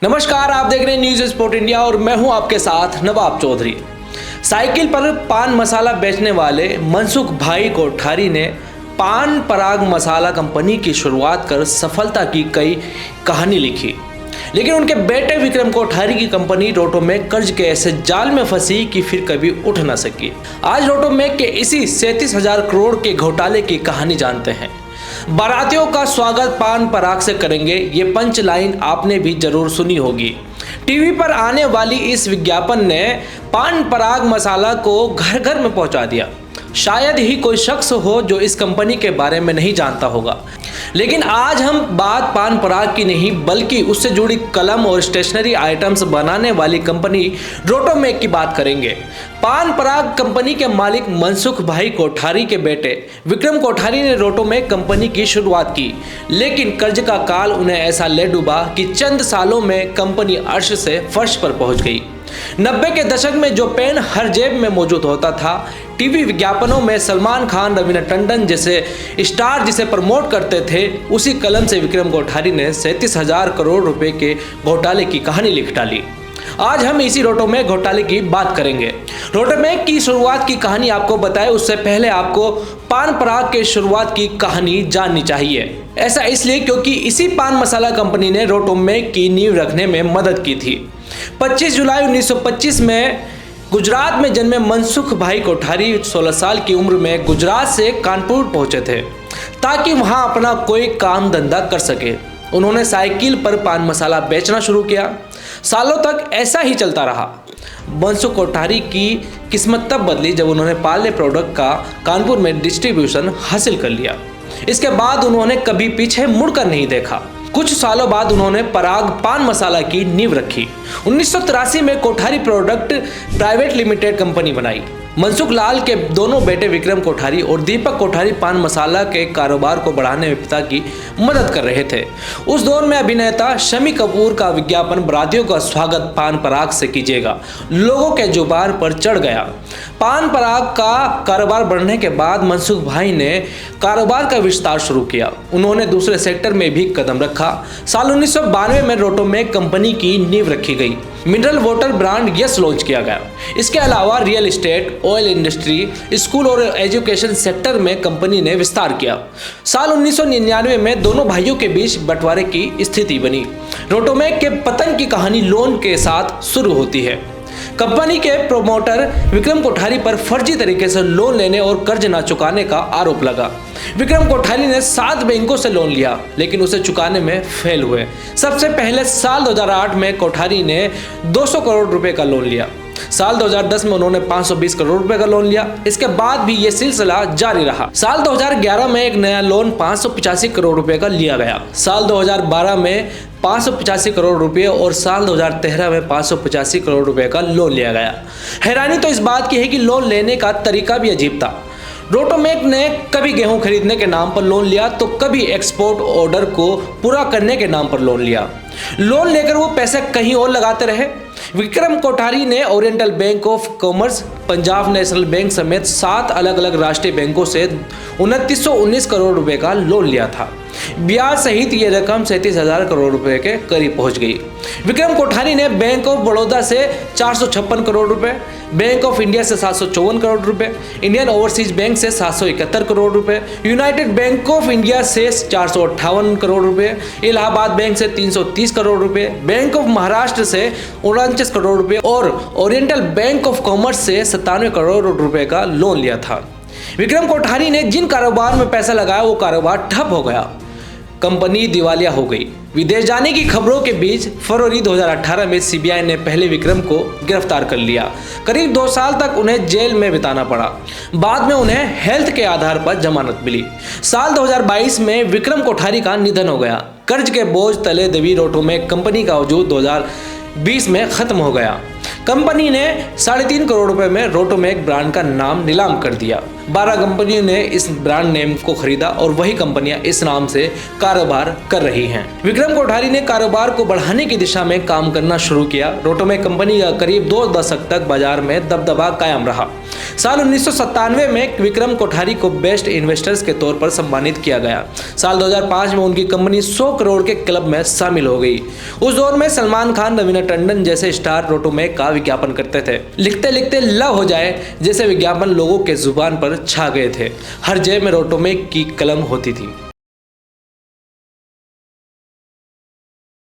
नमस्कार, आप देख रहे हैं न्यूज़ स्पोर्ट इंडिया और मैं हूं आपके साथ नवाब चौधरी। साइकिल पर पान मसाला बेचने वाले मनसुख भाई कोठारी ने पान पराग मसाला कंपनी की शुरुआत कर सफलता की कई कहानी लिखी, लेकिन उनके बेटे विक्रम कोठारी की कंपनी रोटोमेक कर्ज के ऐसे जाल में फंसी कि फिर कभी उठ न सकी। आज रोटोमेक के इसी 37,000 करोड़ के घोटाले की कहानी जानते हैं। बारातियों का स्वागत पान पराग से करेंगे, ये पंच लाइन आपने भी जरूर सुनी होगी। टीवी पर आने वाली इस विज्ञापन ने पान पराग मसाला को घर घर में पहुंचा दिया। शायद ही कोई शख्स हो जो इस कंपनी के बारे में नहीं जानता होगा, लेकिन आज हम बात पान पराग की नहीं बल्कि उससे जुड़ी कलम और स्टेशनरी आइटम्स बनाने वाली कंपनी रोटोमेक की बात करेंगे। पान पराग कंपनी के मालिक मनसुख भाई कोठारी के बेटे विक्रम कोठारी ने रोटोमेक कंपनी की शुरुआत की, लेकिन कर्ज का काल उन्हें ऐसा ले डूबा कि चंद सालों में कंपनी अर्श से फर्श पर पहुंच गई। 90 के दशक में जो पेन हर जेब में मौजूद होता था, टीवी विज्ञापनों में सलमान खान, रवीना टंडन जैसे स्टार जिसे प्रमोट करते थे, उसी कलम से विक्रम कोठारी ने 37,000 करोड़ रुपए के घोटाले की कहानी लिख डाली। आज हम इसी रोटोमेक घोटाले की बात करेंगे। रोटोमेक की शुरुआत की कहानी आपको बताए उससे पहले आपको पान पराग के शुरुआत की कहानी जाननी चाहिए। ऐसा इसलिए क्योंकि इसी पान मसाला कंपनी ने रोटोमेक की नींव रखने में मदद की थी। 25 जुलाई 1925 में गुजरात में जन्मे मनसुख भाई कोठारी 16 साल की उम्र में गुजरात से कानपुर पहुंचे थे ताकि वहां अपना कोई काम धंधा कर सके। उन्होंने साइकिल पर पान मसाला बेचना शुरू किया। सालों तक ऐसा ही चलता रहा। मनसुख कोठारी की किस्मत तब बदली जब उन्होंने पार्ले प्रोडक्ट का कानपुर में डिस्ट्रीब्यूशन हासिल कर लिया। इसके बाद उन्होंने कभी पीछे मुड़कर नहीं देखा। कुछ सालों बाद उन्होंने पराग पान मसाला की नींव रखी। 1983 में Kothari product private limited company बनाई। मनसुख लाल के दोनों बेटे विक्रम कोठारी और दीपक कोठारी पान मसाला के कारोबार को बढ़ाने में पिता की मदद कर रहे थे। उस दौर में अभिनेता शम्मी कपूर का विज्ञापन बारातियों का स्वागत पान पराग से कीजिएगा लोगों के जुबान पर चढ़ गया। पान पराग का कारोबार बढ़ने के बाद मनसुख भाई ने कारोबार का विस्तार शुरू किया। उन्होंने दूसरे सेक्टर में भी कदम रखा। साल 1992 में रोटोमेक कंपनी की नींव रखी गई। Mineral water brand yes launch किया गया। इसके अलावा real estate, oil industry, school और एजुकेशन सेक्टर में कंपनी ने विस्तार किया। साल 1999 में दोनों भाइयों के बीच बंटवारे की स्थिति बनी। रोटोमेक के पतन की कहानी लोन के साथ शुरू होती है। कंपनी के प्रोमोटर विक्रम कोठारी पर फर्जी तरीके से लोन लेने और कर्ज न चुकाने का आरोप लगा। विक्रम कोठारी ने 7 बैंकों से लोन लिया, लेकिन उसे चुकाने में फेल हुए। सबसे पहले साल 2008 में कोठारी ने 200 करोड़ रुपए का लोन लिया। साल 2010 में उन्होंने 520 करोड़ रुपए का लोन लिया। इसके बाद भी ये सिलसिला जारी रहा। साल 2011 में एक नया लोन 585 करोड़ रुपए का लिया गया। साल 2012 में 585 करोड़ रुपए और साल 2013 में 585 करोड़ रुपए का लोन लिया गया। हैरानी तो इस बात की है कि लोन लेने का तरीका भी अजीब था। रोटोमेक ने कभी गेहूं खरीदने के नाम पर लोन लिया तो कभी एक्सपोर्ट ऑर्डर को पूरा करने के नाम पर लोन लिया। लोन लेकर वो पैसे कहीं और लगाते रहे। विक्रम कोठारी ने oriental bank of commerce, Punjab national bank समेत 7 अलग अलग राष्ट्रीय बैंकों से 2919 करोड़ रुपए का लोन लिया था। ब्याज सहित ये रकम 37,000 करोड़ रुपए के करीब पहुंच गई। विक्रम कोठारी ने बैंक ऑफ बड़ौदा से 456 करोड़ रुपए, बैंक ऑफ इंडिया से 754 करोड़ रुपए, इंडियन ओवरसीज बैंक से 771 करोड़ रुपए, यूनाइटेड बैंक ऑफ इंडिया से 458 करोड़ रुपए, इलाहाबाद बैंक से 330 करोड़ रुपए, बैंक ऑफ महाराष्ट्र से 49 करोड़ रुपए और ओरिएंटल बैंक ऑफ कॉमर्स से 97 करोड़ रुपए का लोन लिया था। विक्रम कोठारी ने जिन कारोबार में पैसा लगाया वो कारोबार ठप हो गया। कंपनी दिवालिया हो गई। विदेश जाने की खबरों के बीच फरवरी 2018 में सीबीआई ने पहले विक्रम को गिरफ्तार कर लिया। करीब 2 साल तक उन्हें जेल में बिताना पड़ा। बाद में उन्हें हेल्थ के आधार पर जमानत मिली। साल 2022 में विक्रम कोठारी का निधन हो गया। कर्ज के बोझ तले दबी रोटोमेक कंपनी का वजूद 2020 में खत्म हो गया। कंपनी ने 3.5 करोड़ रुपए में रोटोमेक ब्रांड का नाम नीलाम कर दिया। 12 कंपनियों ने इस ब्रांड नेम को खरीदा और वही कंपनियां इस नाम से कारोबार कर रही हैं। विक्रम कोठारी ने कारोबार को बढ़ाने की दिशा में काम करना शुरू किया। रोटोमेक कंपनी का करीब 2 दशक तक बाजार में दबदबा कायम रहा। साल 1997 में विक्रम कोठारी को बेस्ट इन्वेस्टर्स के तौर पर सम्मानित किया गया। साल 2005 में उनकी कंपनी 100 करोड़ के क्लब में शामिल हो गई। उस दौर में सलमान खान, रवीना टंडन जैसे स्टार रोटोमेक का विज्ञापन करते थे। लिखते लिखते लव हो जाए जैसे विज्ञापन लोगों के जुबान पर छा गए थे। हर जेब में रोटोमेक की कलम होती थी।